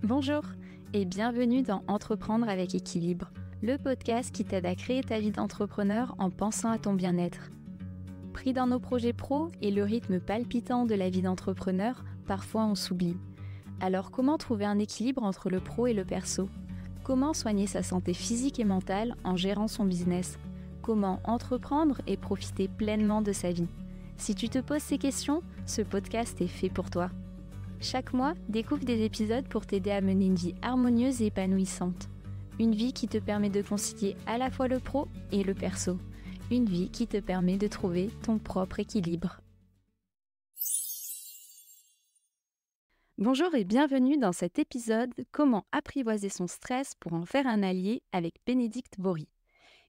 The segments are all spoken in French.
Bonjour et bienvenue dans Entreprendre avec équilibre, le podcast qui t'aide à créer ta vie d'entrepreneur en pensant à ton bien-être. Pris dans nos projets pro et le rythme palpitant de la vie d'entrepreneur, parfois on s'oublie. Alors comment trouver un équilibre entre le pro et le perso ? Comment soigner sa santé physique et mentale en gérant son business ? Comment entreprendre et profiter pleinement de sa vie ? Si tu te poses ces questions, ce podcast est fait pour toi. Chaque mois, découvre des épisodes pour t'aider à mener une vie harmonieuse et épanouissante. Une vie qui te permet de concilier à la fois le pro et le perso. Une vie qui te permet de trouver ton propre équilibre. Bonjour et bienvenue dans cet épisode « Comment apprivoiser son stress pour en faire un allié » avec Bénédicte Bory.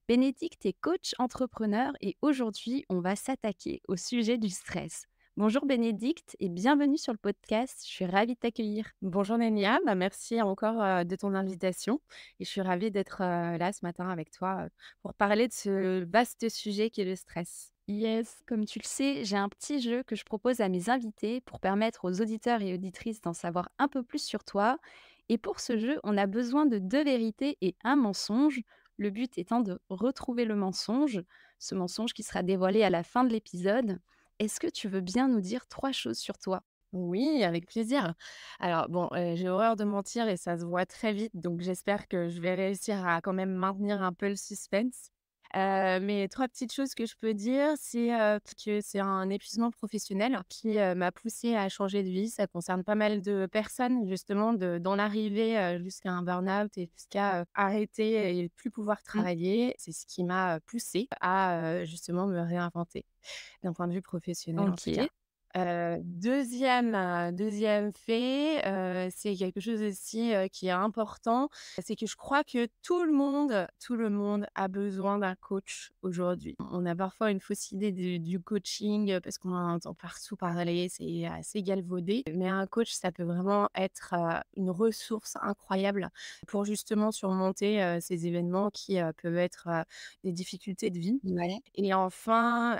Bénédicte est coach entrepreneur et aujourd'hui, on va s'attaquer au sujet du stress. Bonjour Bénédicte et bienvenue sur le podcast, je suis ravie de t'accueillir. Bonjour Nélia, merci encore de ton invitation et je suis ravie d'être là ce matin avec toi pour parler de ce vaste sujet qui est le stress. Yes, comme tu le sais, j'ai un petit jeu que je propose à mes invités pour permettre aux auditeurs et auditrices d'en savoir un peu plus sur toi. Et pour ce jeu, on a besoin de 2 vérités et un mensonge. Le but étant de retrouver le mensonge, ce mensonge qui sera dévoilé à la fin de l'épisode. Est-ce que tu veux bien nous dire 3 choses sur toi ? Oui, avec plaisir. Alors bon, j'ai horreur de mentir et ça se voit très vite, donc j'espère que je vais réussir à quand même maintenir un peu le suspense. Mais 3 petites choses que je peux dire, c'est, que c'est un épuisement professionnel qui, m'a poussée à changer de vie. Ça concerne pas mal de personnes justement d'en arriver, jusqu'à un burn-out et jusqu'à, arrêter et plus pouvoir travailler. C'est ce qui m'a, poussée à, justement me réinventer d'un point de vue professionnel en tout cas. OK. 2e fait, c'est quelque chose aussi, qui est important, c'est que je crois que tout le monde a besoin d'un coach aujourd'hui. On a parfois une fausse idée du coaching, parce qu'on en entend partout parler, c'est assez galvaudé. Mais un coach, ça peut vraiment être, une ressource incroyable pour justement surmonter, ces événements qui, peuvent être, des difficultés de vie. Ouais. Et enfin,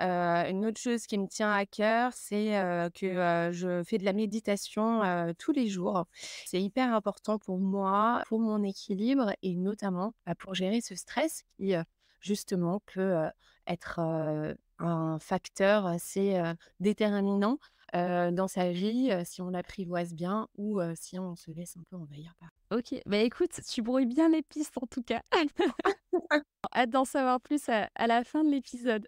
une autre chose qui me tient à cœur, c'est, que, je fais de la méditation, tous les jours. C'est hyper important pour moi, pour mon équilibre et notamment, pour gérer ce stress qui, justement peut, être, un facteur assez, déterminant, dans sa vie, si on l'apprivoise bien ou, si on se laisse un peu envahir par. OK, bah, écoute, tu brouilles bien les pistes en tout cas. Hâte d'en savoir plus à la fin de l'épisode.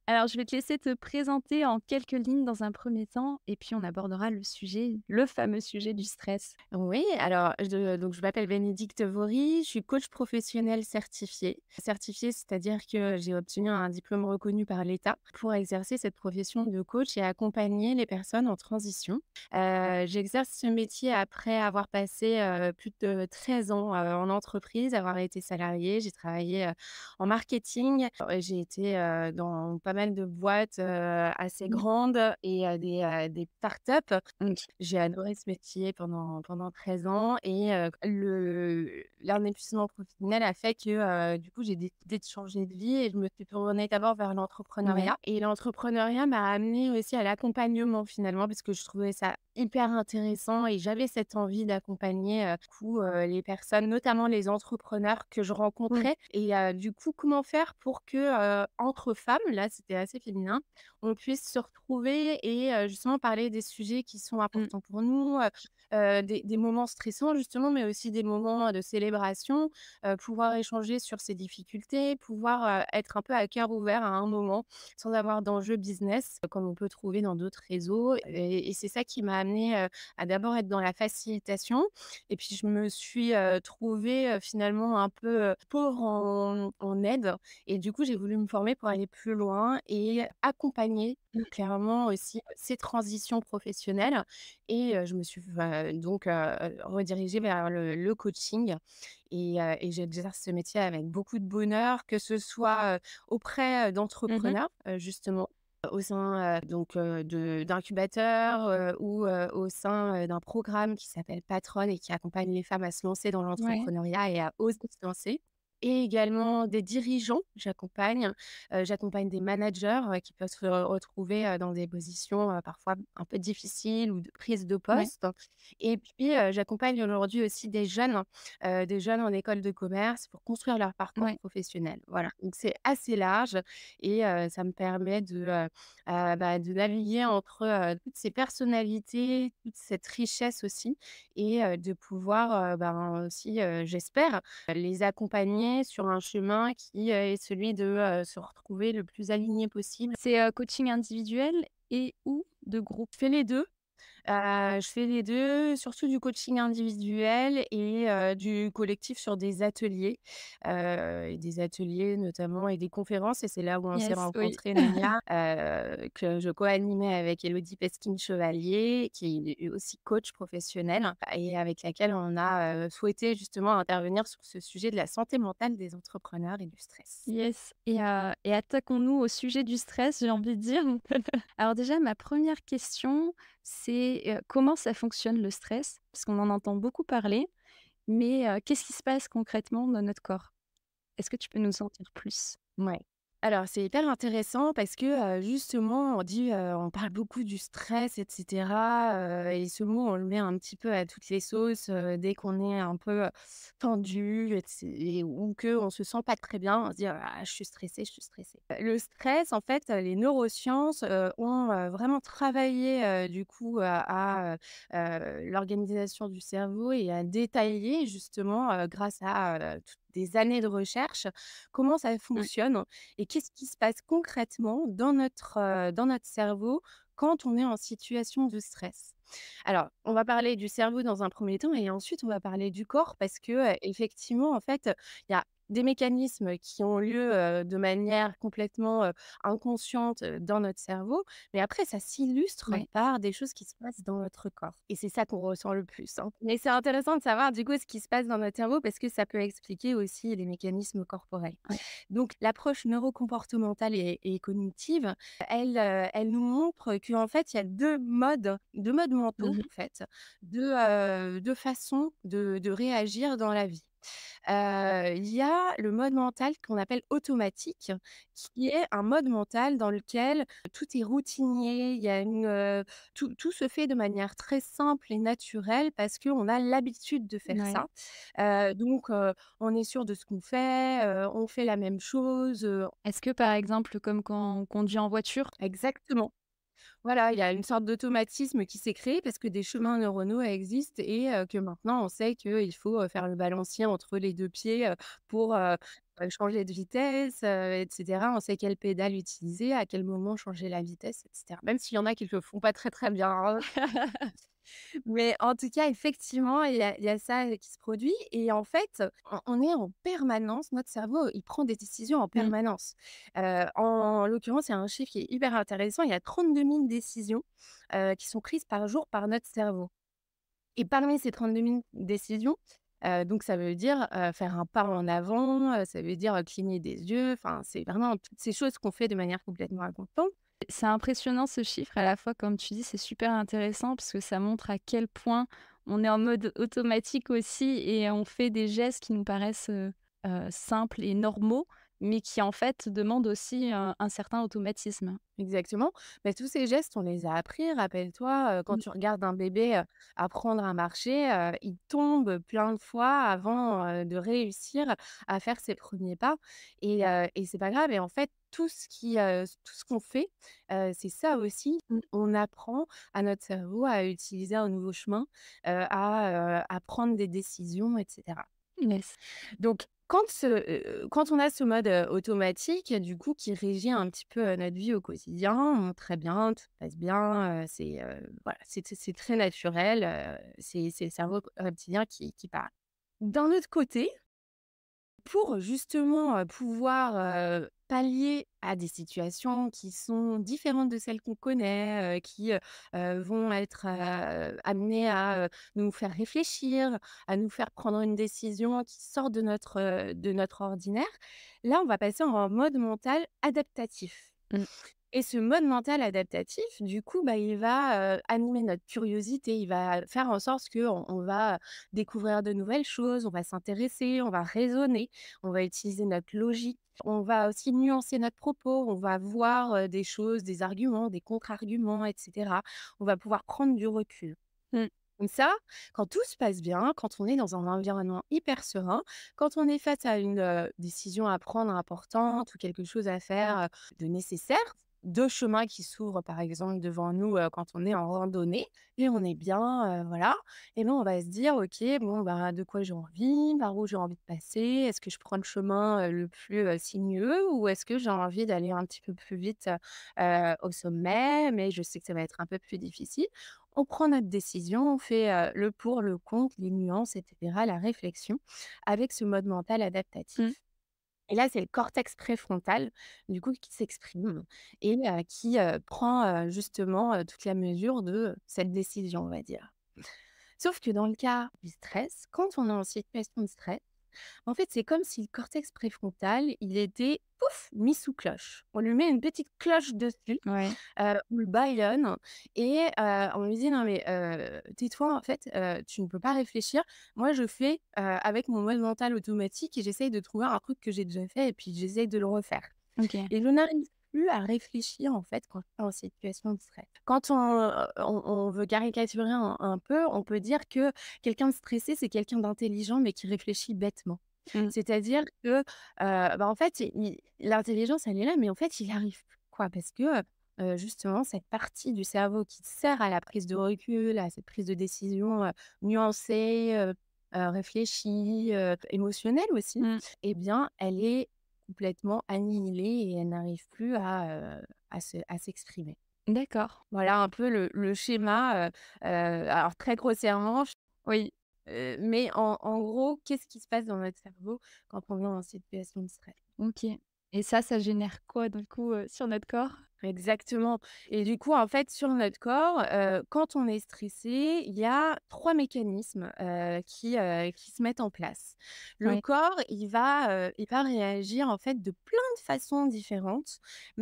Alors, je vais te laisser te présenter en quelques lignes dans un premier temps et puis on abordera le sujet, le fameux sujet du stress. Oui, alors je m'appelle Bénédicte Vory, je suis coach professionnel certifiée. Certifiée, c'est-à-dire que j'ai obtenu un diplôme reconnu par l'État pour exercer cette profession de coach et accompagner les personnes en transition. J'exerce ce métier après avoir passé, plus de 13 ans, en entreprise, avoir été salariée. J'ai travaillé, en marketing, j'ai été, dans pas mal de boîtes, assez grandes et des start-up. OK. J'ai adoré ce métier pendant 13 ans et un épuisement professionnel a fait que, du coup, j'ai décidé de changer de vie et je me suis tournée d'abord vers Ouais. l'entrepreneuriat et l'entrepreneuriat m'a amenée aussi à l'accompagnement finalement parce que je trouvais ça hyper intéressant et j'avais cette envie d'accompagner, du coup, les personnes, notamment les entrepreneurs que je Mmh. rencontrais et du coup, comment faire pour que, entre femmes, là, c'était assez féminin, on puisse se retrouver et justement parler des sujets qui sont Mmh. importants pour nous, des moments stressants justement, mais aussi des moments de célébration, pouvoir échanger sur ses difficultés, pouvoir, être un peu à cœur ouvert à un moment, sans avoir d'enjeu business, comme on peut trouver dans d'autres réseaux et c'est ça qui m'a amenée, à d'abord être dans la facilitation et puis je me suis, trouvée, finalement un peu, pauvre en aide et du coup, j'ai voulu me former pour aller plus loin et accompagner clairement aussi ces transitions professionnelles et je me suis donc redirigée vers le coaching et j'exerce ce métier avec beaucoup de bonheur, que ce soit, auprès, Mmh. d'entrepreneurs, justement, au sein, donc d'incubateurs, ou au sein, d'un programme qui s'appelle Patronne et qui accompagne les femmes à se lancer dans Ouais. l'entrepreneuriat et à oser se lancer. et également des dirigeants. J'accompagne des managers, qui peuvent se retrouver, dans des positions, parfois un peu difficiles ou de prise de Ouais. poste. Et puis, j'accompagne aujourd'hui aussi des jeunes en école de commerce pour construire leur parcours Ouais. professionnel. Voilà, donc c'est assez large et ça me permet de naviguer entre, toutes ces personnalités, toute cette richesse aussi et de pouvoir, aussi, j'espère, les accompagner sur un chemin qui est celui de, se retrouver le plus aligné possible. C'est, coaching individuel et ou de groupe? Je fais les 2. Je fais les 2, surtout du coaching individuel et du collectif sur des ateliers notamment et des conférences et c'est là où on s'est Yes, oui. rencontrés, Nélia, que je co-animais avec Élodie Pesquine-Chevalier, qui est aussi coach professionnelle et avec laquelle on a, souhaité justement intervenir sur ce sujet de la santé mentale des entrepreneurs et du stress. Yes et attaquons-nous au sujet du stress, j'ai envie de dire. Alors déjà, ma première question, c'est, comment ça fonctionne le stress? Parce qu'on en entend beaucoup parler, mais, qu'est-ce qui se passe concrètement dans notre corps? Est-ce que tu peux nous en dire plus? Ouais. Alors, c'est hyper intéressant parce que, justement, on parle beaucoup du stress et cetera, et ce mot, on le met un petit peu à toutes les sauces, dès qu'on est un peu, tendu et ou qu'on se sent pas très bien, on se dit: «Ah, je suis stressé, je suis stressé». Le stress, en fait, les neurosciences, ont, vraiment travaillé, du coup, l'organisation du cerveau et à détailler justement, grâce à, toutes des années de recherche, comment ça Ouais, fonctionne et qu'est-ce qui se passe concrètement dans notre cerveau quand on est en situation de stress? Alors, on va parler du cerveau dans un premier temps et ensuite on va parler du corps parce que, effectivement, en fait, il y a des mécanismes qui ont lieu, de manière complètement, inconsciente, dans notre cerveau, mais après ça s'illustre ouais. par des choses qui se passent dans notre corps et c'est ça qu'on ressent le plus, hein. Mais c'est intéressant de savoir, du coup, ce qui se passe dans notre cerveau parce que ça peut expliquer aussi les mécanismes corporels. Ouais. Donc l'approche neurocomportementale et cognitive, elle nous montre qu'en fait, il y a 2 modes mentaux, Mmh. en fait, 2 façons de réagir dans la vie. Il y a le mode mental qu'on appelle automatique, qui est un mode mental dans lequel tout est routinier, il y a tout se fait de manière très simple et naturelle parce qu'on a l'habitude de faire Ouais. ça. Donc on est sûr de ce qu'on fait, on fait la même chose, Est-ce que, par exemple, comme quand on conduit en voiture? exactement. Voilà, il y a une sorte d'automatisme qui s'est créé parce que des chemins neuronaux existent et que maintenant on sait qu'il faut, faire le balancier entre les 2 pieds, pour, changer de vitesse, et cetera. On sait quelle pédale utiliser, à quel moment changer la vitesse et cetera. Même s'il y en a qui le font pas très, très bien, hein. Mais en tout cas, effectivement, il y a ça, qui se produit et en fait, on est en permanence notre cerveau, il prend des décisions en Mmh. permanence. En l'occurrence, il y a un chiffre qui est hyper intéressant, il y a 32 000 décisions, qui sont prises par jour par notre cerveau et parmi ces 32 000 décisions, donc ça veut dire, faire un pas en avant, ça veut dire, cligner des yeux, enfin, c'est vraiment toutes ces choses qu'on fait de manière complètement inconsciente. C'est impressionnant ce chiffre, à la fois, comme tu dis, c'est super intéressant parce que ça montre à quel point on est en mode automatique aussi et on fait des gestes qui nous paraissent, simples et normaux, mais qui en fait demandent aussi un certain automatisme. Exactement. Mais tous ces gestes, on les a appris. Rappelle-toi, quand Mmh. tu regardes un bébé, apprendre à marcher, il tombe plein de fois avant, de réussir à faire ses premiers pas et c'est pas grave et en fait, tout ce qu'on fait, c'est ça aussi. Mmh. On apprend à notre cerveau à utiliser un nouveau chemin, à prendre des décisions et cetera. Yes. Donc quand on a ce mode, automatique, du coup, qui régit un petit peu, notre vie au quotidien, très bien, tout se passe bien, voilà, c'est très naturel, c'est le cerveau reptilien qui parle. D'un autre côté, pour justement, pouvoir, pallier à des situations qui sont différentes de celles qu'on connaît, qui vont être, amenées à, nous faire réfléchir, à nous faire prendre une décision qui sort de notre ordinaire. Là, on va passer en mode mental adaptatif. Mmh. Et ce mode mental adaptatif, du coup, bah, il va, animer notre curiosité. Il va faire en sorte qu'on va découvrir de nouvelles choses, on va s'intéresser, on va raisonner, on va utiliser notre logique. On va aussi nuancer notre propos, on va voir, des choses, des arguments, des contre-arguments et cetera. On va pouvoir prendre du recul. Mmh. Comme ça, quand tout se passe bien, quand on est dans un environnement hyper serein, quand on est face à une, décision à prendre importante ou quelque chose à faire, de nécessaire, 2 chemins qui s'ouvrent par exemple devant nous, quand on est en randonnée et on est bien, voilà et là on va se dire: «OK, bon, bah, de quoi j'ai envie? Par où j'ai envie de passer? Est-ce que je prends le chemin, le plus, sinueux ou est-ce que j'ai envie d'aller un petit peu plus vite, au sommet, mais je sais que ça va être un peu plus difficile?» On prend notre décision, on fait, le pour, le contre, les nuances et cetera, la réflexion avec ce mode mental Mmh. adaptatif. Et là, c'est le cortex préfrontal, du coup, qui s'exprime et qui, prend, justement, toute la mesure de cette décision, on va dire. Sauf que dans le cas du stress, quand on est en situation de stress, en fait, c'est comme si le cortex préfrontal, il était, pouf, mis sous cloche. On lui met une petite cloche dessus, Ouais. on le bâillonne et on lui dit: «Non mais tais-toi en fait, tu ne peux pas réfléchir. Moi je fais, avec mon mode mental automatique et j'essaye de trouver un truc que j'ai déjà fait et puis j'essaye de le refaire». OK. Et je n'arrive plus à réfléchir, en fait, quand je suis en situation de stress. Quand on veut caricaturer un peu, on peut dire que quelqu'un de stressé, c'est quelqu'un d'intelligent, mais qui réfléchit bêtement. Mmh. C'est-à-dire que, bah, en fait, l'intelligence, elle est là, mais en fait, il n'y arrive plus, quoi. Parce que, justement, cette partie du cerveau qui sert à la prise de recul, à cette prise de décision, nuancée, réfléchie, émotionnelle aussi, Mmh. eh bien, elle est complètement annihilée et elle n'arrive plus à s'exprimer. D'accord. Voilà un peu le schéma, alors très grossièrement, Oui. mais en gros, qu'est-ce qui se passe dans notre cerveau quand on est en situation de stress? OK. Et ça génère quoi du coup, sur notre corps? Exactement et du coup, en fait, sur notre corps, quand on est stressé, il y a 3 mécanismes, qui se mettent en place. Le Ouais. corps, il va réagir, en fait, de plein de façons différentes,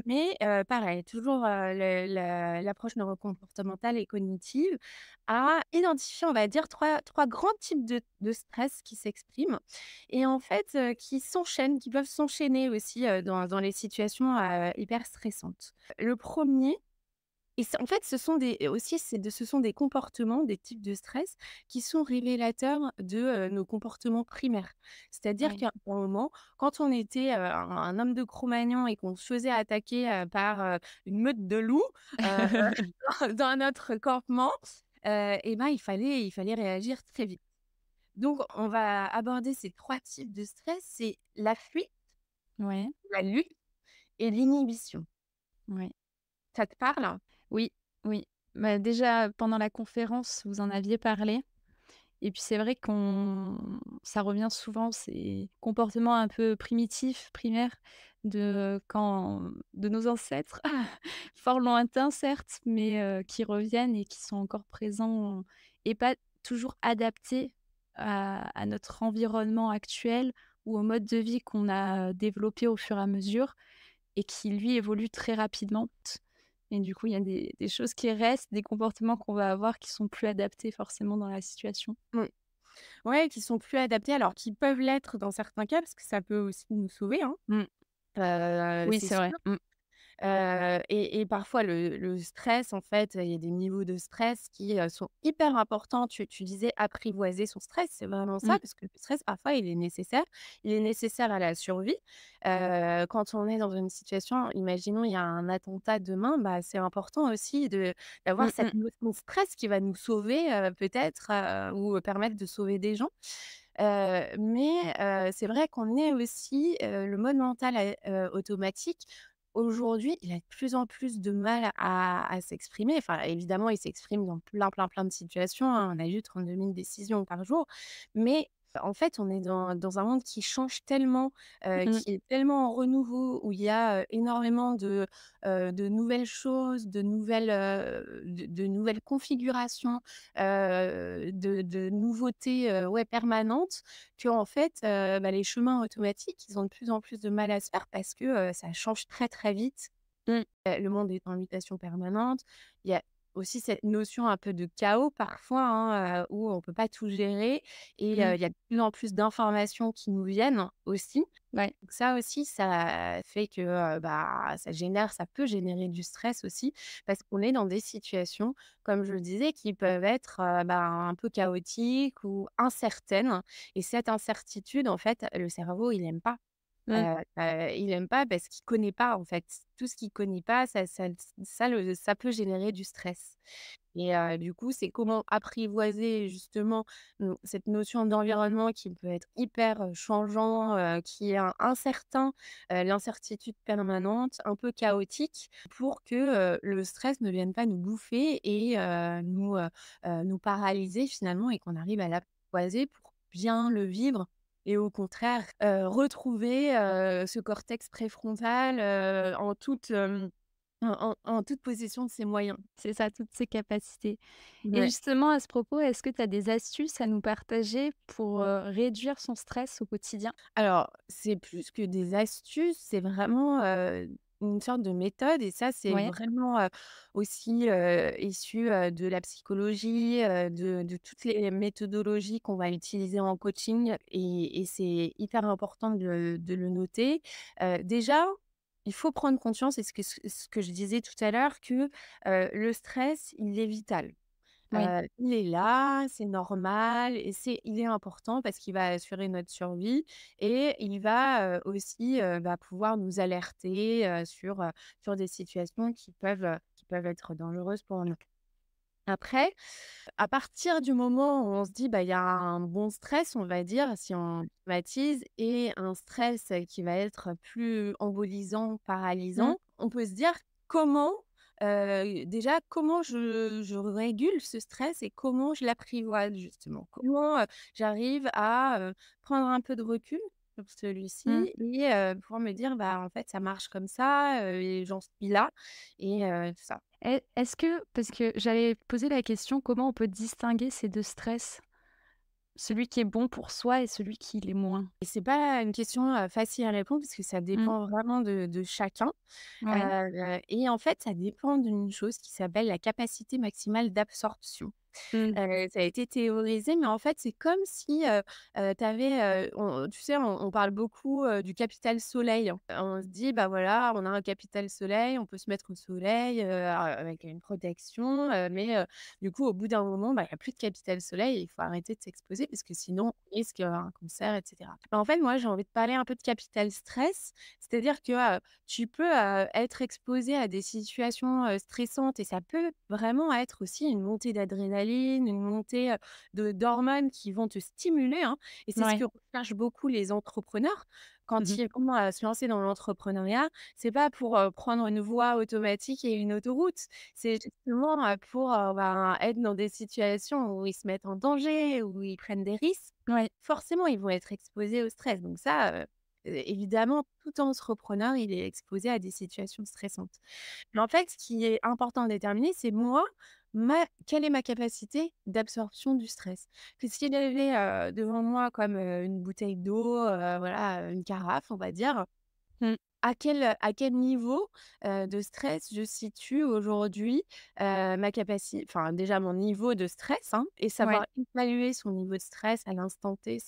mais pareil, toujours, l'approche neurocomportementale et cognitive a identifié, on va dire, trois grands types de stress qui s'expriment et en fait, qui peuvent s'enchaîner aussi, dans les situations, hyper stressantes. Le premier et c'est en fait, ce sont des aussi, ce sont des comportements, des types de stress qui sont révélateurs de, nos comportements primaires. C'est-à-dire Ouais. qu'à un moment, quand on était, un homme de Cro-Magnon et qu'on se faisait attaquer, par, une meute de loups, heu, dans notre campement, et ben, il fallait réagir très vite. Donc on va aborder ces 3 types de stress, c'est la fuite, Ouais. la lutte et l'inhibition. Ouais. Ça te parle? Oui, oui. Bah, déjà, pendant la conférence, vous en aviez parlé et puis c'est vrai qu'on ça revient souvent, ces comportements un peu primitifs, primaires de nos ancêtres, fort lointains certes, mais qui reviennent et qui sont encore présents et pas toujours adaptés à notre environnement actuel ou au mode de vie qu'on a développé au fur et à mesure et qui lui évolue très rapidement. Et du coup, il y a des choses qui restent, des comportements qu'on va avoir qui sont plus adaptés forcément dans la situation. Mmh. Ouais, qui sont plus adaptés, alors qui peuvent l'être dans certains cas, parce que ça peut aussi nous sauver, hein, Mmh. Oui, c'est c'est sûr. vrai. Mmh. Et parfois le stress, en fait, il y a des niveaux de stress qui, sont hyper importants. Tu disais apprivoiser son stress, c'est vraiment ça, Mmh. parce que le stress, parfois, il est nécessaire. Il est nécessaire à la survie. Quand on est dans une situation, imaginons, il y a un attentat demain, bah, c'est important aussi d'avoir Mmh cette mh. notion de stress qui va nous sauver, peut-être, ou permettre de sauver des gens. Mais c'est vrai qu'on est aussi, le mode mental automatique. Aujourd'hui, il a de plus en plus de mal à s'exprimer. Enfin, évidemment, il s'exprime dans plein, plein, plein de situations, hein. On a eu 32 000 décisions par jour. Mais en fait, on est dans un monde qui change tellement, Mmh. qui est tellement en renouveau, où il y a, énormément de nouvelles choses, de nouvelles configurations, de nouveautés, ouais, permanentes, qu'en fait, bah, les chemins automatiques, ils ont de plus en plus de mal à se faire parce que, ça change très, très vite Mmh. Le monde est en mutation permanente. Il y a aussi cette notion un peu de chaos parfois, hein, où on peut pas tout gérer et Mmh. il y a de plus en plus d'informations qui nous viennent aussi. Ouais. Donc ça aussi, ça fait que, bah, ça peut générer du stress aussi parce qu'on est dans des situations, comme je le disais, qui peuvent être, bah, un peu chaotiques ou incertaines et cette incertitude, en fait, le cerveau, il aime pas. Mmh. Il aime pas parce qu'il connaît pas, en fait. Tout ce qu'il connaît pas, ça peut générer du stress et du coup, c'est comment apprivoiser justement, cette notion d'environnement qui peut être hyper, changeant, qui est incertain, l'incertitude permanente, un peu chaotique pour que, le stress ne vienne pas nous bouffer et nous paralyser finalement et qu'on arrive à l'apprivoiser pour bien le vivre et au contraire, retrouver, ce cortex préfrontal, en toute possession de ses moyens. C'est ça, toutes ces capacités. Et Ouais. justement, à ce propos, est-ce que tu as des astuces à nous partager pour, réduire son stress au quotidien? Alors, c'est plus que des astuces, c'est vraiment, une sorte de méthode et ça, c'est Ouais. vraiment, aussi, issu, de la psychologie, de toutes les méthodologies qu'on va utiliser en coaching et c'est hyper important de le noter. Déjà, il faut prendre conscience et ce que je disais tout à l'heure que, le stress, il est vital. Oui. Il est là, c'est normal et il est important parce qu'il va assurer notre survie et il va, aussi, bah, pouvoir nous alerter, sur des situations qui peuvent être dangereuses pour nous. Après, à partir du moment où on se dit: «Bah, il y a un bon stress», on va dire, si on schématise et un stress, qui va être plus embolisant, Mmh. paralysant, on peut se dire: «Comment, déjà, comment je régule ce stress et comment je l'apprivoise justement? Comment, j'arrive à, prendre un peu de recul sur Mmh. celui-ci et pouvoir me dire: "Bah, en fait, ça marche comme ça, et j'en suis là" et tout ça». Est-ce que parce que j'allais poser la question, comment on peut distinguer ces 2 stress? Celui qui est bon pour soi et celui qui l'est moins? Et c'est pas une question, facile à répondre parce que ça Mmh. dépend vraiment de chacun, Ouais. et en fait, ça dépend d'une chose qui s'appelle la capacité maximale d'absorption. Mmh. Ça a été théorisé, mais en fait, c'est comme si, tu avais, tu sais, on parle beaucoup, du capital soleil, hein. On se dit: «Bah, voilà, on a un capital soleil, on peut se mettre au soleil, avec une protection», mais du coup, au bout d'un moment, bah, il y a plus de capital soleil et il faut arrêter de s'exposer parce que sinon on risque, un cancer et cetera. Bah, en fait, moi, j'ai envie de parler un peu de capital stress, c'est-à-dire que, tu peux, être exposé à des situations, stressantes et ça peut vraiment être aussi une montée d'adrénaline, une montée, de d'hormones qui vont te stimuler, hein et c'est ce que Ouais. recherchent beaucoup les entrepreneurs Mmh quand mh. ils vont, se lancer dans l'entrepreneuriat. C'est pas pour, prendre une voie automatique et une autoroute. C'est justement, pour, ben, être dans des situations où ils se mettent en danger, où ils prennent des risques. Ouais. Forcément, ils vont être exposés au stress. Donc ça, évidemment, tout entrepreneur, il est exposé à des situations stressantes. Mais en fait, ce qui est important à déterminer, c'est moi, quelle est ma capacité d'absorption du stress? Que s'il avait, devant moi comme, une bouteille d'eau, voilà, une carafe, on va dire, Mmh. à quel niveau, de stress je situe aujourd'hui, ma capacité, enfin, déjà mon niveau de stress, hein et Ouais. savoir évaluer son niveau de stress à l'instant T,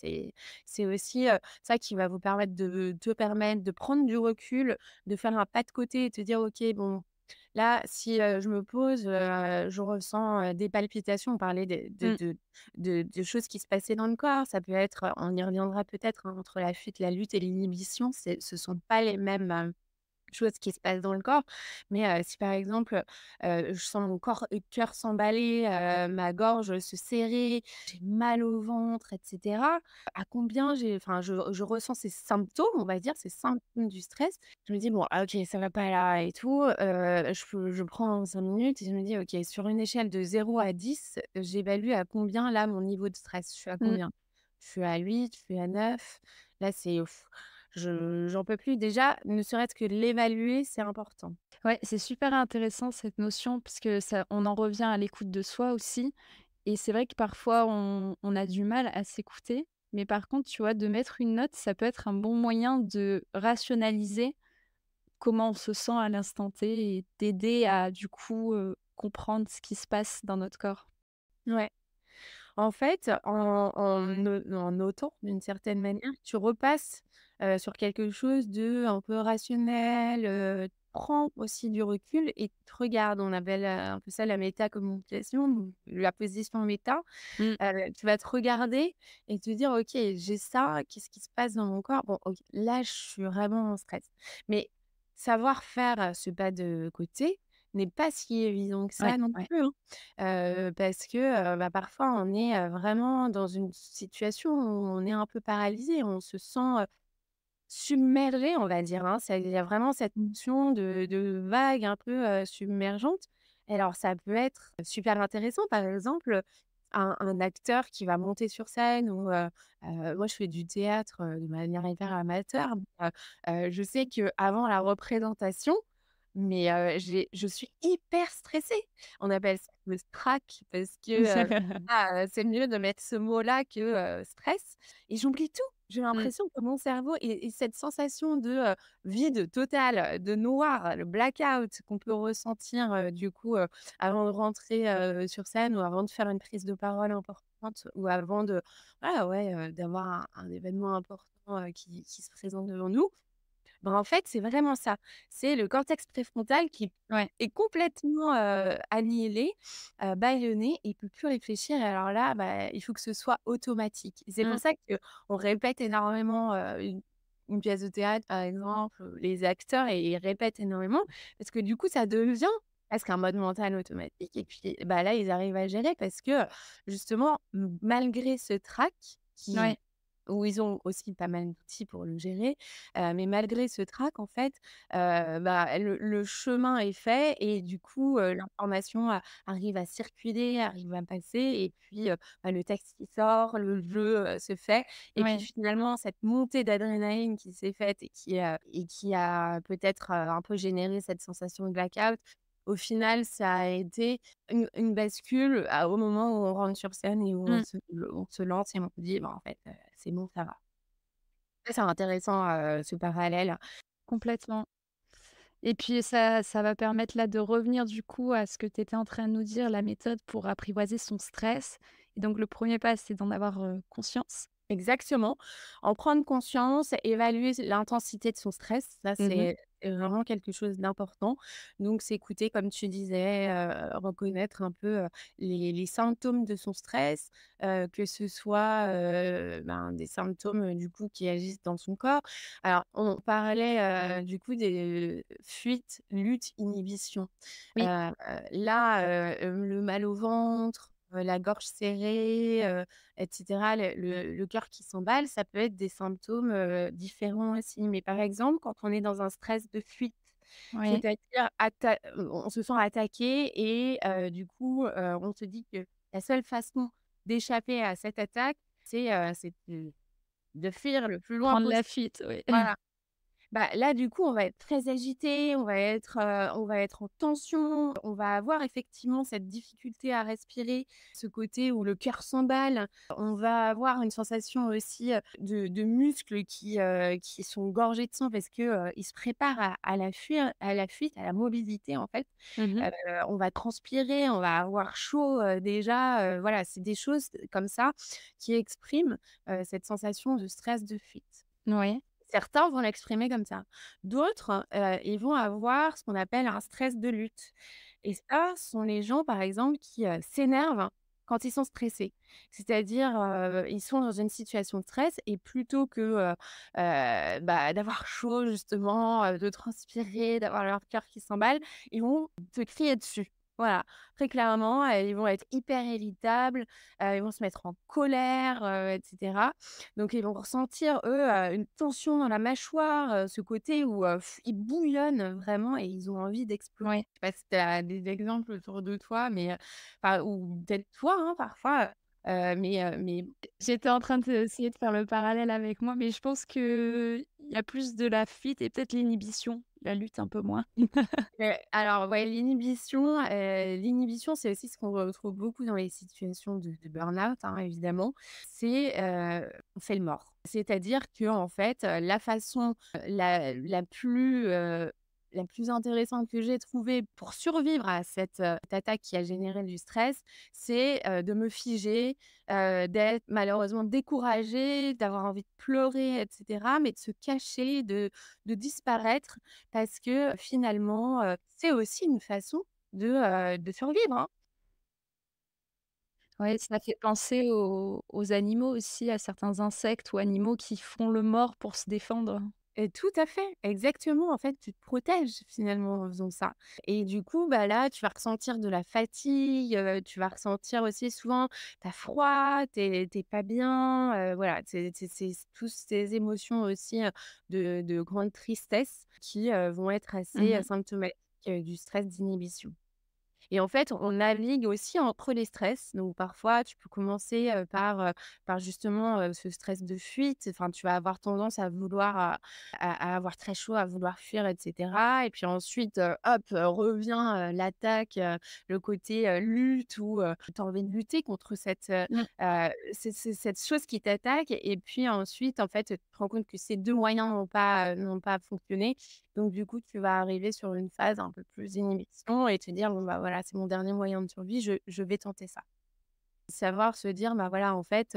c'est aussi, ça qui va vous permettre de te permettre de prendre du recul, de faire un pas de côté et te dire: «OK, bon, là, si, je me pose, je ressens, des palpitations». On parlait Mmh. de choses qui se passaient dans le corps. Ça peut être, on y reviendra peut-être, hein, entre la fuite, la lutte et l'inhibition, ce sont pas les mêmes, choses qui se passent dans le corps. Mais, si par exemple, je sens mon cœur s'emballer, ma gorge se serrer, j'ai mal au ventre et cetera, à combien je ressens ces symptômes, on va dire, ces symptômes du stress. Je me dis: «Bon, ah OK, ça va pas là et tout», je prends 5 minutes et je me dis: «OK, sur une échelle de 0 à 10, j'évalue à combien là mon niveau de stress? Je suis à Mmh. combien?» Je suis à 8, je suis à 9. Là, j'en peux plus. Déjà, ne serait-ce que l'évaluer, c'est important. Ouais, c'est super intéressant cette notion parce que ça on en revient à l'écoute de soi aussi et c'est vrai que parfois on a du mal à s'écouter, mais par contre, tu vois, de mettre une note, ça peut être un bon moyen de rationaliser comment on se sent à l'instant T et t'aider à du coup, comprendre ce qui se passe dans notre corps. Ouais. En fait, en notant d'une certaine manière, tu repasses, sur quelque chose de un peu rationnel, prends aussi du recul et te regardes. On appelle, un peu ça la métacommunication, donc la position méta. Mmh. Tu vas te regarder et te dire: «OK, j'ai ça, qu'est-ce qui se passe dans mon corps? Bon, OK, là, je suis vraiment en stress». Mais savoir faire, ce pas de côté n'est pas si évident que Ouais, ça non ouais. plus, hein. Parce que, bah, parfois on est, vraiment dans une situation où on est un peu paralysé, on se sent, submergé, on va dire, hein. Il y a vraiment cette notion de vague un peu, submergente. Et alors ça peut être super intéressant, par exemple, un acteur qui va monter sur scène ou, moi je fais du théâtre, de manière hyper amateur, je sais qu'avant la représentation, mais, je suis hyper stressée. On appelle ça le strac parce que, c'est mieux de mettre ce mot-là que, stress, et j'oublie tout. J'ai Mmh. l'impression que mon cerveau et cette sensation de, vide total, de noir, le blackout qu'on peut ressentir, du coup, avant de rentrer, sur scène ou avant de faire une prise de parole importante ou avant de voilà, ouais, d'avoir un événement important, qui se présente devant nous. Ben, en fait, c'est vraiment ça. C'est le cortex préfrontal qui Ouais. est complètement, annihilé, bâillonné, et il peut plus réfléchir, et alors là, bah, il faut que ce soit automatique. Et c'est pour Mmh. ça qu'on répète énormément, une pièce de théâtre, par exemple, les acteurs, et ils répètent énormément parce que du coup, ça devient presque un mode mental automatique, et puis, bah, là, ils arrivent à gérer parce que, justement, malgré ce trac qui Ouais. où ils ont aussi pas mal d'outils pour le gérer, mais malgré ce trac, en fait, bah, le chemin est fait, et du coup, l'information arrive à circuler, arrive à passer, et puis, bah, le texte qui sort, le jeu, se fait, et puis Ouais. finalement cette montée d'adrénaline qui s'est faite et qui a peut-être, un peu généré cette sensation de blackout, au final, ça a été une bascule au moment où on rentre sur scène et où Mmh. on se lance et on se dit: «Bah, en fait, c'est bon, ça va». Ça, c'est intéressant, ce parallèle. Complètement. Et puis ça va permettre là de revenir du coup à ce que tu étais en train de nous dire, la méthode pour apprivoiser son stress. Et donc le premier pas, c'est d'en avoir, conscience. Exactement. En prendre conscience, évaluer l'intensité de son stress, ça Mmh. c'est vraiment quelque chose d'important. Donc s'écouter comme tu disais, reconnaître un peu, les symptômes de son stress, que ce soit, ben, des symptômes, du coup qui agissent dans son corps. Alors on parlait, du coup des fuite, lutte, inhibition. Oui. Là, le mal au ventre, la gorge serrée, et cetera, le cœur qui s'emballe, ça peut être des symptômes, différents aussi. Mais par exemple, quand on est dans un stress de fuite, Ouais. c'est-à-dire on se sent attaqué, et du coup, on se dit que la seule façon d'échapper à cette attaque, c'est de fuir le plus loin Prendre la possible. fuite, oui. Voilà. Bah, là, du coup, on va être très agité, on va être en tension, on va avoir effectivement cette difficulté à respirer, ce côté où le cœur s'emballe. On va avoir une sensation aussi, de muscles qui sont gorgés de sang parce que, ils se préparent à la fuite, à la mobilité, en fait. Mmh. Heu, on va transpirer, on va avoir chaud, déjà, voilà, c'est des choses comme ça qui expriment, cette sensation de stress de fuite. Ouais. Certains vont l'exprimer comme ça. D'autres, ils vont avoir ce qu'on appelle un stress de lutte, et ça, ce sont les gens, par exemple, qui, s'énervent quand ils sont stressés. C'est-à-dire, ils sont dans une situation de stress, et plutôt que, bah, d'avoir chaud justement, de transpirer, d'avoir leur cœur qui s'emballe, ils vont te crier dessus. Voilà, très clairement, ils vont être hyper irritables, ils vont se mettre en colère, et cetera. Donc ils vont ressentir, eux, une tension dans la mâchoire, ce côté où, ils bouillonnent vraiment et ils ont envie d'exploser. Ouais. Je sais pas si tu as des exemples autour de toi, mais enfin, ou peut-être toi, hein, parfois, mais J'étais en train d'essayer de faire le parallèle avec moi, mais je pense qu'il y a plus de la fuite et peut-être l'inhibition, la lutte un peu moins. alors ouais, l'inhibition, c'est aussi ce qu'on retrouve beaucoup dans les situations de burn-out, hein, évidemment. C'est, on fait le mort. C'est-à-dire que en fait, la façon, la plus, la plus intéressante que j'ai trouvée pour survivre à cette attaque qui a généré du stress, c'est, de me figer, d'être malheureusement découragée, d'avoir envie de pleurer et cetera, mais de se cacher, de disparaître parce que finalement, c'est aussi une façon de survivre, hein. Ouais, ça fait penser aux animaux aussi, à certains insectes ou animaux qui font le mort pour se défendre. Et tout à fait, exactement. En fait, tu te protèges finalement en faisant ça. Et du coup, bah là, tu vas ressentir de la fatigue, tu vas ressentir aussi souvent, tu as froid, tu pas bien, voilà, c'est tous ces émotions aussi, de grande tristesse qui, vont être assez, Mmh. symptomatiques, du stress d'inhibition. Et en fait, on navigue aussi entre les stress. Donc parfois, tu peux commencer, par justement, ce stress de fuite. Enfin, tu vas avoir tendance à vouloir, à avoir très chaud, à vouloir fuir et cetera. Et puis ensuite, hop, revient, l'attaque, le côté, lutte où, tu as envie de lutter contre Mmh. cette chose qui t'attaque. Et puis ensuite, en fait, tu te rends compte que ces 2 moyens n'ont pas fonctionné. Donc du coup, tu vas arriver sur une phase un peu plus d'inhibition et te dire: «Bon, bah, voilà, c'est mon dernier moyen de survie, je vais tenter ça». Savoir se dire: «Bah, voilà, en fait,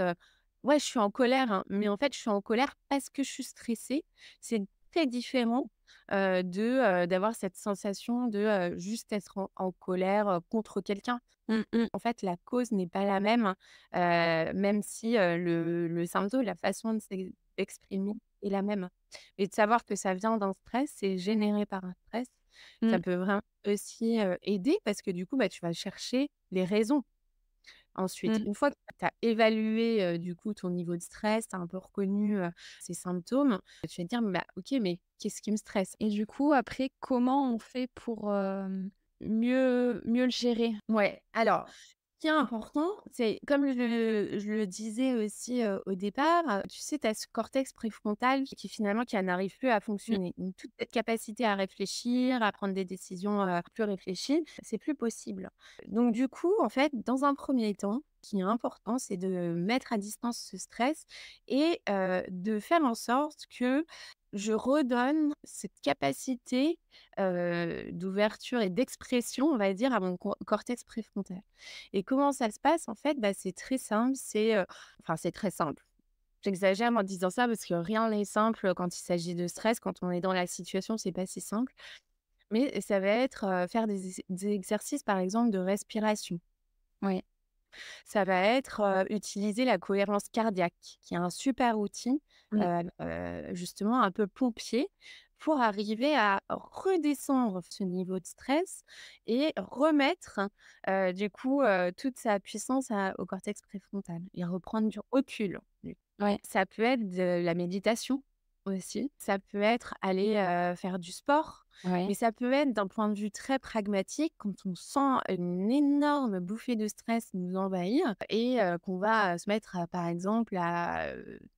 ouais, je suis en colère, hein, mais en fait, je suis en colère parce que je suis stressée». C'est très différent, d'avoir cette sensation de, juste être en colère, contre quelqu'un. Mmh mh. En fait, la cause n'est pas la même, même si, le symptôme, la façon de s'exprimer est la même. Et de savoir que ça vient d'un stress, c'est généré par un stress, Mmh. ça peut vraiment aussi, aider parce que du coup, bah, tu vas chercher les raisons. Ensuite, Mmh. une fois que tu as évalué, du coup, ton niveau de stress, tu as un peu reconnu, ces symptômes, tu vas te dire: «Bah, OK, mais qu'est-ce qui me stresse?» Et du coup, après, comment on fait pour, mieux le gérer? Ouais, alors, ce qui est important, c'est comme je le disais aussi, au départ, tu sais, tu as ce cortex préfrontal qui n'arrive plus à Mmh. fonctionner. Donc toute cette capacité à réfléchir, à prendre des décisions, plus réfléchies, c'est plus possible. Donc du coup, en fait, dans un premier temps, ce qui est important, c'est de mettre à distance ce stress et de faire en sorte que je redonne cette capacité, d'ouverture et d'expression, on va dire, à mon cortex préfrontal. Et comment ça se passe en fait? Bah, c'est très simple, enfin c'est très simple. J'exagère en disant ça parce que rien n'est simple, quand il s'agit de stress. Quand on est dans la situation, c'est pas si simple. Mais ça va être, faire des exercices par exemple de respiration. Ouais. Ça va être, utiliser la cohérence cardiaque, qui est un super outil, Mmh. justement un peu pompier, pour arriver à redescendre ce niveau de stress et remettre, du coup, toute sa puissance au cortex préfrontal et reprendre du recul. Ouais. Ça peut être de la méditation aussi, ça peut être aller, faire du sport, Ouais. mais ça peut être d'un point de vue très pragmatique quand on sent une énorme bouffée de stress nous envahir et qu'on va, se mettre à par exemple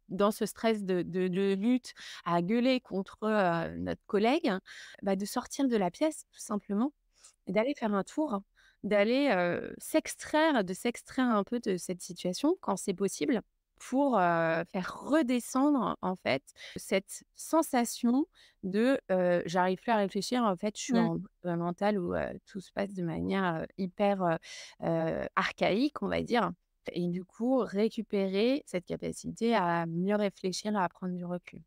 dans ce stress de lutte, à gueuler contre, notre collègue, bah, de sortir de la pièce tout simplement et d'aller faire un tour, d'aller, s'extraire un peu de cette situation quand c'est possible pour, faire redescendre en fait cette sensation de, j'arrive plus à réfléchir, en fait, je suis Mmh. en mental où, tout se passe de manière, hyper, archaïque, on va dire et du coup récupérer cette capacité à mieux réfléchir, à prendre du recul.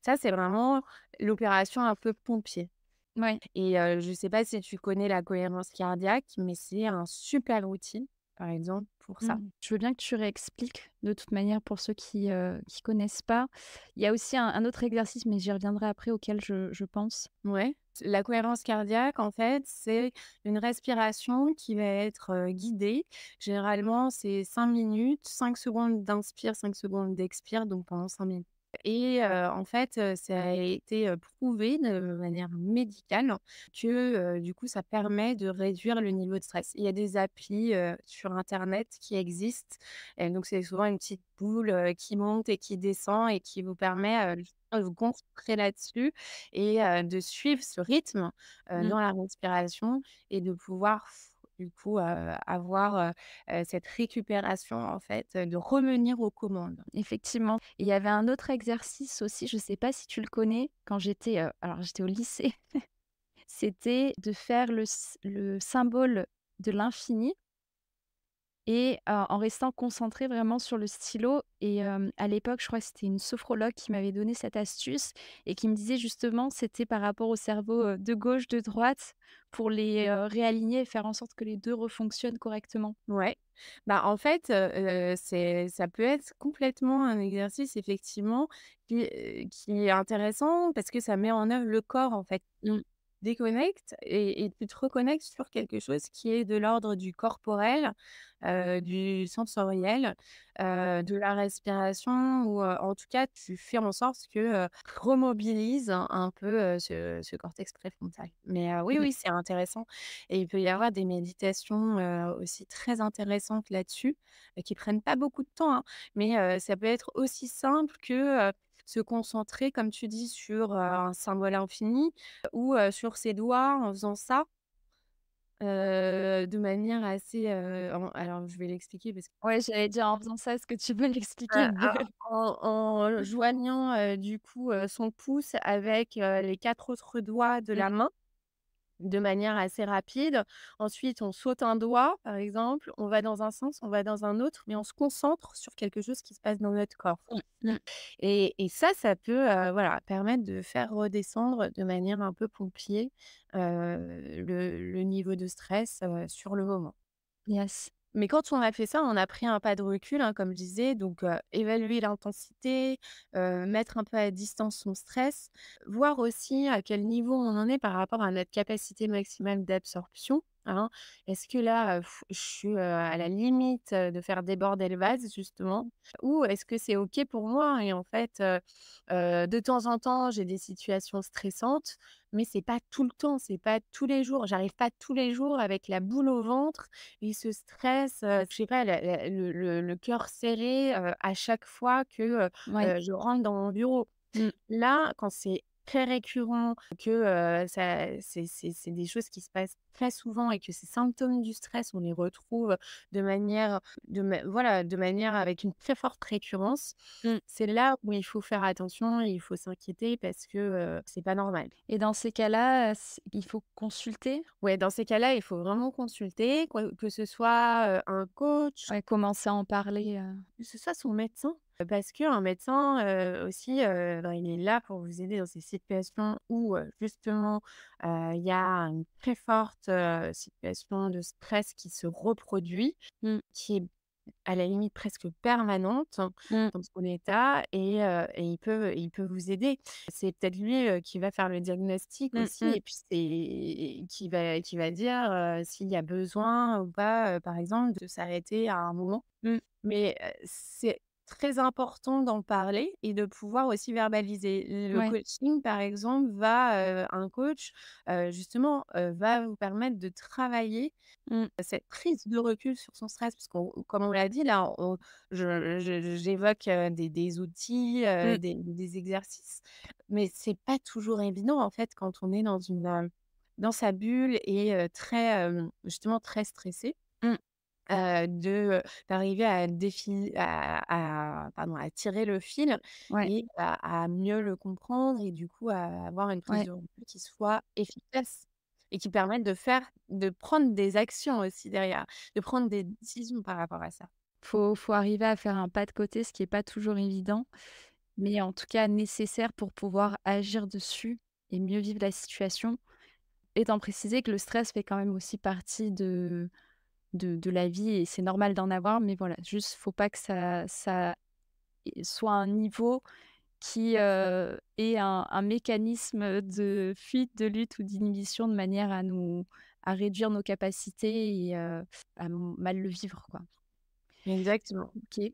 Ça, c'est vraiment l'opération un peu pompier. Ouais. Et je ne sais pas si tu connais la cohérence cardiaque, mais c'est un super outil, par exemple, pour ça. Mmh. Je veux bien que tu réexpliques, de toute manière, pour ceux qui connaissent pas. Il y a aussi un autre exercice, mais j'y reviendrai après, auquel je pense. Ouais. La cohérence cardiaque, en fait, c'est une respiration qui va être, guidée. Généralement, c'est 5 minutes, 5 secondes d'inspire, 5 secondes d'expire, donc pendant 5 minutes. Et en fait, ça a été, prouvé de manière médicale que, du coup, ça permet de réduire le niveau de stress. Il y a des applis, sur internet qui existent et donc c'est souvent une petite boule, qui monte et qui descend et qui vous permet, justement de vous concentrer là-dessus et de suivre ce rythme, Mmh. dans la respiration et de pouvoir du coup, avoir, cette récupération en fait, de revenir aux commandes. Effectivement. Et il y avait un autre exercice aussi, je sais pas si tu le connais, quand j'étais, alors j'étais au lycée. c'était de faire le symbole de l'infini et en restant concentré vraiment sur le stylo et à l'époque, je crois que c'était une sophrologue qui m'avait donné cette astuce et qui me disait justement, c'était par rapport au cerveau, de gauche, de droite pour les, réaligner et faire en sorte que les 2 refonctionnent correctement. Ouais. Bah, en fait, ça peut être complètement un exercice effectivement qui est intéressant parce que ça met en œuvre le corps, en fait. Mmh. Déconnectes et tu te reconnectes sur quelque chose qui est de l'ordre du corporel, du sensoriel, de la respiration ou, en tout cas, tu fais en sorte que, remobilise un peu, ce cortex préfrontal. Mais, oui, Mmh. oui, c'est intéressant et il peut y avoir des méditations, aussi très intéressantes là-dessus, qui prennent pas beaucoup de temps, hein, mais, ça peut être aussi simple que, se concentrer, comme tu dis, sur, un symbole infini ou, sur ses doigts en faisant ça, de manière assez, alors je vais l'expliquer parce que Ouais, j'allais dire en faisant ça, est-ce que tu peux l'expliquer mieux? en joignant, du coup, son pouce avec, les 4 autres doigts de Mmh. la main de manière assez rapide. Ensuite, on saute un doigt, par exemple, on va dans un sens, on va dans un autre, mais on se concentre sur quelque chose qui se passe dans notre corps. Mmh. Mmh. Et ça peut, voilà, permettre de faire redescendre de manière un peu pompier, le niveau de stress, sur le moment. Yes. Mais quand on a fait ça, on a pris un pas de recul, hein, comme je disais, donc évaluer l'intensité, mettre un peu à distance son stress, voir aussi à quel niveau on en est par rapport à notre capacité maximale d'absorption, hein. Est-ce que là, je suis, à la limite, de faire déborder le vase justement? Ou est-ce que c'est OK pour moi? Et en fait, de temps en temps, j'ai des situations stressantes, mais c'est pas tout le temps, c'est pas tous les jours. J'arrive pas tous les jours avec la boule au ventre et ce stress, je sais pas, le cœur serré, à chaque fois que, Ouais. je rentre dans mon bureau. Mmh. Là, quand c'est très récurrent, que, ça c'est des choses qui se passent très souvent et que ces symptômes du stress, on les retrouve de manière voilà, de manière avec une très forte récurrence, Mmh. c'est là où il faut faire attention et il faut s'inquiéter parce que, c'est pas normal. Et dans ces cas-là, il faut consulter? Ouais, dans ces cas-là, il faut vraiment consulter, quoi que ce soit, un coach, Ouais, commencer à en parler, que ce soit son médecin. Parce qu'un médecin, aussi, ben, il est là pour vous aider dans ces situations où, justement, il y a une très forte, situation de stress qui se reproduit, Mmh. qui est à la limite presque permanente Mmh. dans son état et il peut vous aider. C'est peut-être lui, qui va faire le diagnostic Mmh. aussi Mmh. et puis c'est qui va dire, s'il y a besoin ou pas, par exemple, de s'arrêter à un moment. Mmh. Mais, c'est très important d'en parler et de pouvoir aussi verbaliser. Le Ouais. coaching, par exemple, un coach, justement, va vous permettre de travailler Mmh. cette prise de recul sur son stress, parce qu'on comme on l'a dit là, j'évoque, des outils, Mmh. des exercices, mais c'est pas toujours évident en fait quand on est dans sa bulle et très, justement très stressé, Mmh. d'arriver à tirer le fil Ouais. et à mieux le comprendre et du coup à avoir une prise Ouais. de recul qui soit efficace et qui permette de prendre des actions aussi derrière, de prendre des décisions par rapport à ça. Faut arriver à faire un pas de côté, ce qui est pas toujours évident, mais en tout cas nécessaire pour pouvoir agir dessus et mieux vivre la situation. Étant précisé que le stress fait quand même aussi partie de la vie et c'est normal d'en avoir, mais voilà, juste faut pas que ça soit un niveau qui, ait un mécanisme de fuite, de lutte ou d'inhibition de manière à réduire nos capacités et à mal le vivre, quoi. Exactement. OK.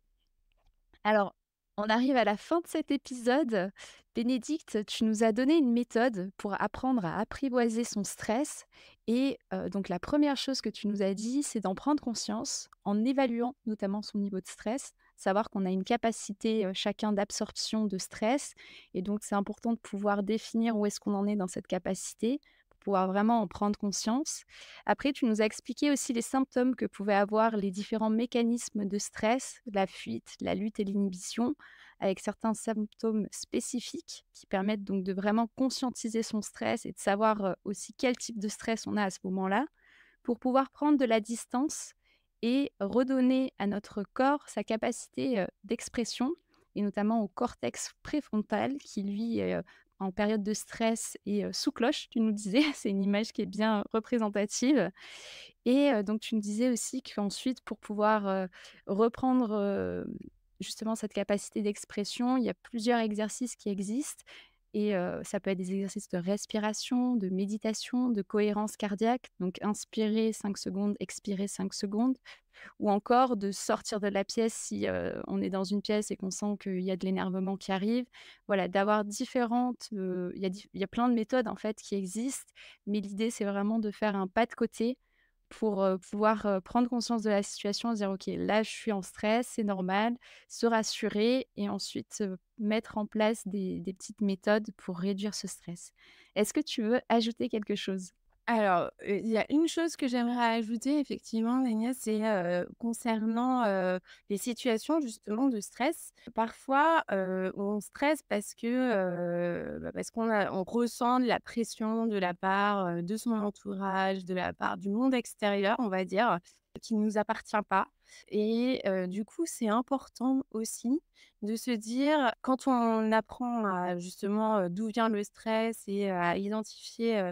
Alors, on arrive à la fin de cet épisode. Bénédicte, tu nous as donné une méthode pour apprendre à apprivoiser son stress et donc la première chose que tu nous as dit, c'est d'en prendre conscience en évaluant notamment son niveau de stress, savoir qu'on a une capacité, chacun d'absorption de stress et donc c'est important de pouvoir définir où est-ce qu'on en est dans cette capacité pour pouvoir vraiment en prendre conscience. Après, tu nous as expliqué aussi les symptômes que pouvaient avoir les différents mécanismes de stress, la fuite, la lutte et l'inhibition, avec certains symptômes spécifiques qui permettent donc de vraiment conscientiser son stress et de savoir aussi quel type de stress on a à ce moment-là, pour pouvoir prendre de la distance et redonner à notre corps sa capacité d'expression, et notamment au cortex préfrontal qui, lui, en période de stress est sous cloche, tu nous disais. C'est une image qui est bien représentative. Et donc tu me disais aussi qu'ensuite, pour pouvoir reprendre justement cette capacité d'expression, il y a plusieurs exercices qui existent. Et ça peut être des exercices de respiration, de méditation, de cohérence cardiaque. Donc inspirer 5 secondes, expirer 5 secondes, ou encore de sortir de la pièce si, on est dans une pièce et qu'on sent qu'il y a de l'énervement qui arrive. Voilà, d'avoir différentes, il y a plein de méthodes en fait qui existent, mais l'idée c'est vraiment de faire un pas de côté pour, pouvoir, prendre conscience de la situation, se dire: «OK, là je suis en stress, c'est normal», se rassurer et ensuite, mettre en place des petites méthodes pour réduire ce stress. Est-ce que tu veux ajouter quelque chose? Alors, il y a une chose que j'aimerais ajouter effectivement, Agnès, c'est, concernant, les situations justement de stress. Parfois, on stresse parce que, parce on ressent de la pression de la part, de son entourage, de la part du monde extérieur, on va dire, qui ne nous appartient pas et du coup, c'est important aussi de se dire quand on apprend à justement, d'où vient le stress et à identifier,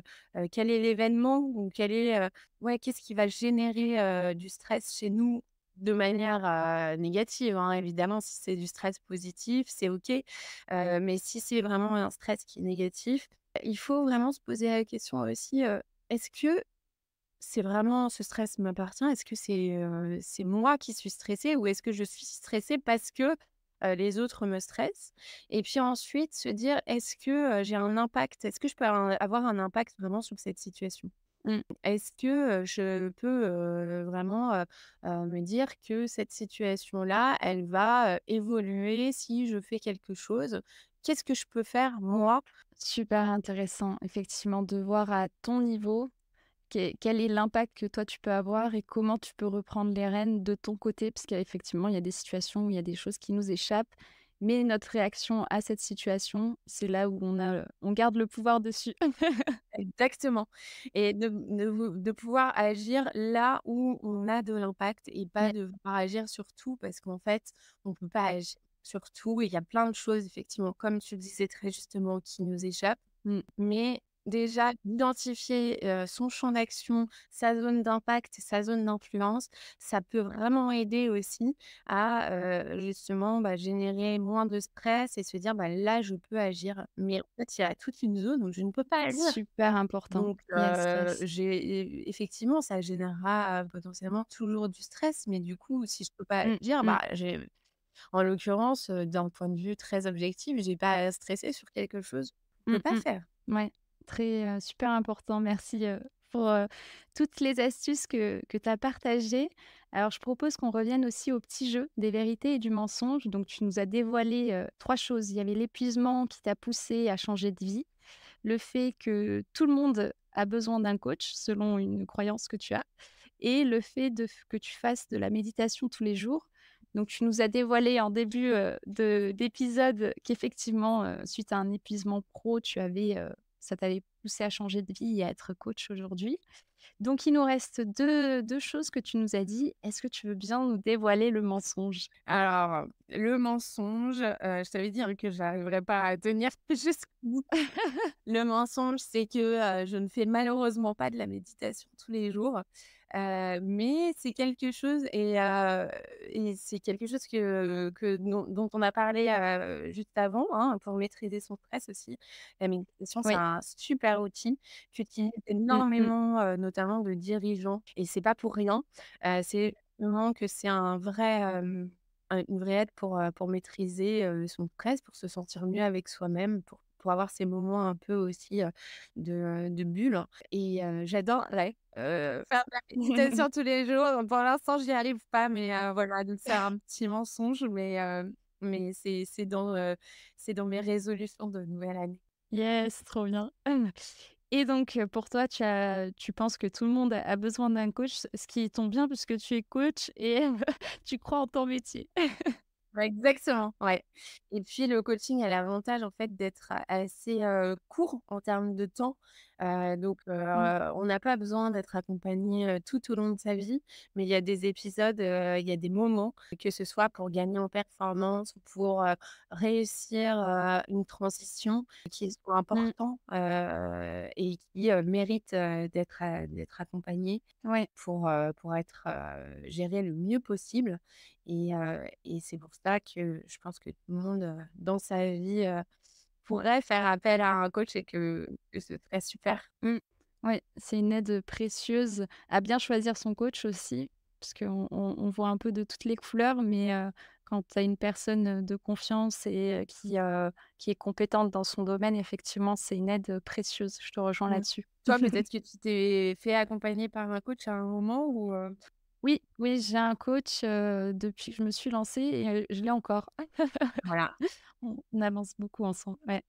quel est l'événement ou quel est, ouais, qu'est-ce qui va générer, du stress chez nous de manière, négative, hein, évidemment. Si c'est du stress positif, c'est OK, mais si c'est vraiment un stress qui est négatif, il faut vraiment se poser la question aussi, est-ce que c'est vraiment ce stress m'appartient? Est-ce que c'est moi qui suis stressée ou est-ce que je suis stressée parce que, les autres me stressent? Et puis ensuite se dire: «Est-ce que, j'ai un impact? Est-ce que je peux avoir un impact vraiment sur cette situation?» Mmh. Est-ce que, je peux, vraiment, me dire que cette situation-là, elle va, évoluer si je fais quelque chose? Qu'est-ce que je peux faire moi? Super intéressant, effectivement, de voir à ton niveau quel est l'impact que toi tu peux avoir et comment tu peux reprendre les rênes de ton côté. Parce qu'effectivement, il y a des situations où il y a des choses qui nous échappent, mais notre réaction à cette situation, c'est là où on garde le pouvoir dessus. Exactement et de pouvoir agir là où on a de l'impact et pas Mmh, de devoir agir sur tout parce qu'en fait, on peut pas agir sur tout et il y a plein de choses effectivement, comme tu le disais très justement, qui nous échappent. mmh. Mais déjà, d'identifier, son champ d'action, sa zone d'impact, sa zone d'influence, ça peut vraiment aider aussi à, justement, bah, générer moins de stress et se dire: «Bah, là, je peux agir». Mais en fait, il y a toute une zone où je ne peux pas agir. Super important. Donc, Yes, yes. effectivement, ça générera, potentiellement toujours du stress. Mais du coup, si je peux pas Mmh, agir, mmh. bah, en l'occurrence, d'un point de vue très objectif, j'ai pas à stresser sur quelque chose que je Mmh peux pas mh. faire. Ouais, très, super important. Merci, pour, toutes les astuces que tu as partagées. Alors je propose qu'on revienne aussi au petit jeu des vérités et du mensonge. Donc tu nous as dévoilé, 3 choses. Il y avait l'épuisement qui t'a poussé à changer de vie, le fait que tout le monde a besoin d'un coach selon une croyance que tu as, et le fait que tu fasses de la méditation tous les jours. Donc tu nous as dévoilé en début, d'épisode qu'effectivement, suite à un épuisement pro, ça t'avait poussé à changer de vie et à être coach aujourd'hui. Donc il nous reste deux choses que tu nous as dit. Est-ce que tu veux bien nous dévoiler le mensonge? Alors, le mensonge, je t'avais dit, hein, que j'arriverais pas à tenir jusqu'au bout. Le mensonge, c'est que, je ne fais malheureusement pas de la méditation tous les jours, mais c'est quelque chose et c'est quelque chose dont on a parlé, juste avant, hein, pour maîtriser son stress aussi. La méditation, c'est Oui. un super outil qu'utilisent Mmh mh. énormément, notamment de dirigeants et c'est pas pour rien. C'est vraiment que c'est une vraie aide pour maîtriser, son stress, pour se sentir mieux avec soi-même, pour avoir ces moments un peu aussi, de bulle et j'adorerais, faire de la méditation tous les jours. Pour l'instant, j'y arrive pas, mais voilà, donc c'est un petit mensonge, mais c'est dans mes résolutions de nouvelle année. Yes, trop bien. Et donc, pour toi, tu penses que tout le monde a besoin d'un coach, ce qui tombe bien puisque tu es coach et tu crois en ton métier. Ouais, exactement, ouais. Et puis le coaching a l'avantage en fait d'être assez, court en termes de temps. Donc Mmh. on n'a pas besoin d'être accompagné, tout au long de sa vie, mais il y a des épisodes, il y a des moments, que ce soit pour gagner en performance ou pour, réussir, une transition qui sont Mmh. importants, et qui, méritent, d'être accompagnés Ouais. pour être, gérés le mieux possible. Et c'est pour ça que je pense que tout le monde, dans sa vie, pourrait faire appel à un coach et que ce serait super. Mmh. Ouais, c'est une aide précieuse à bien choisir son coach aussi, parce qu'on voit un peu de toutes les couleurs, mais quand tu as une personne, de confiance et qui est compétente dans son domaine, effectivement, c'est une aide, précieuse. Je te rejoins Mmh. là-dessus. Toi, peut-être que tu t'es fait accompagner par un coach à un moment ou? Oui, oui, j'ai un coach, depuis que je me suis lancée et je l'ai encore. Voilà. On avance beaucoup ensemble, ouais.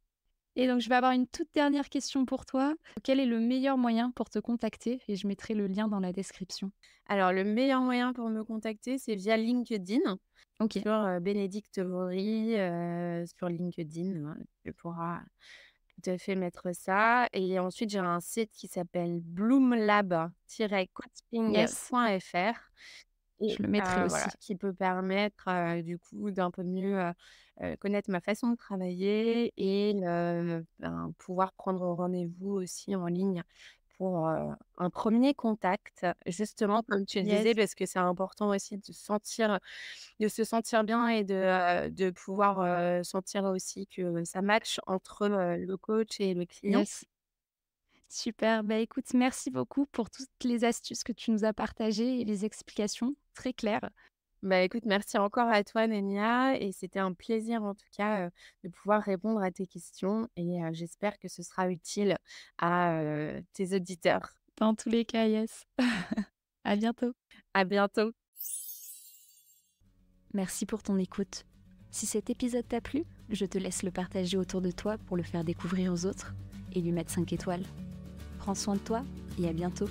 Et donc, je vais avoir une toute dernière question pour toi. Quel est le meilleur moyen pour te contacter? Et je mettrai le lien dans la description. Alors le meilleur moyen pour me contacter, c'est via LinkedIn OK. sur, Bénédicte Maury, sur LinkedIn, hein, tu pourras tout à fait mettre ça et ensuite j'ai un site qui s'appelle Yes, bloomlab-coaching.fr et je le mettrai aussi. voilà, qui peut permettre, du coup, d'un peu mieux, connaître ma façon de travailler et ben, pouvoir prendre rendez-vous aussi en ligne pour, un premier contact. Justement, comme tu le disais, Yes, parce que c'est important aussi de se sentir bien et de pouvoir, sentir aussi que ça match entre, le coach et le client. yes. Super. Bah, écoute, merci beaucoup pour toutes les astuces que tu nous as partagées et les explications très claires. Bah, écoute, merci encore à toi, Nenia, et c'était un plaisir en tout cas, de pouvoir répondre à tes questions et j'espère que ce sera utile à, tes auditeurs. Dans tous les cas, yes. À bientôt. À bientôt. Merci pour ton écoute. Si cet épisode t'a plu, je te laisse le partager autour de toi pour le faire découvrir aux autres et lui mettre 5 étoiles. Prends soin de toi et à bientôt.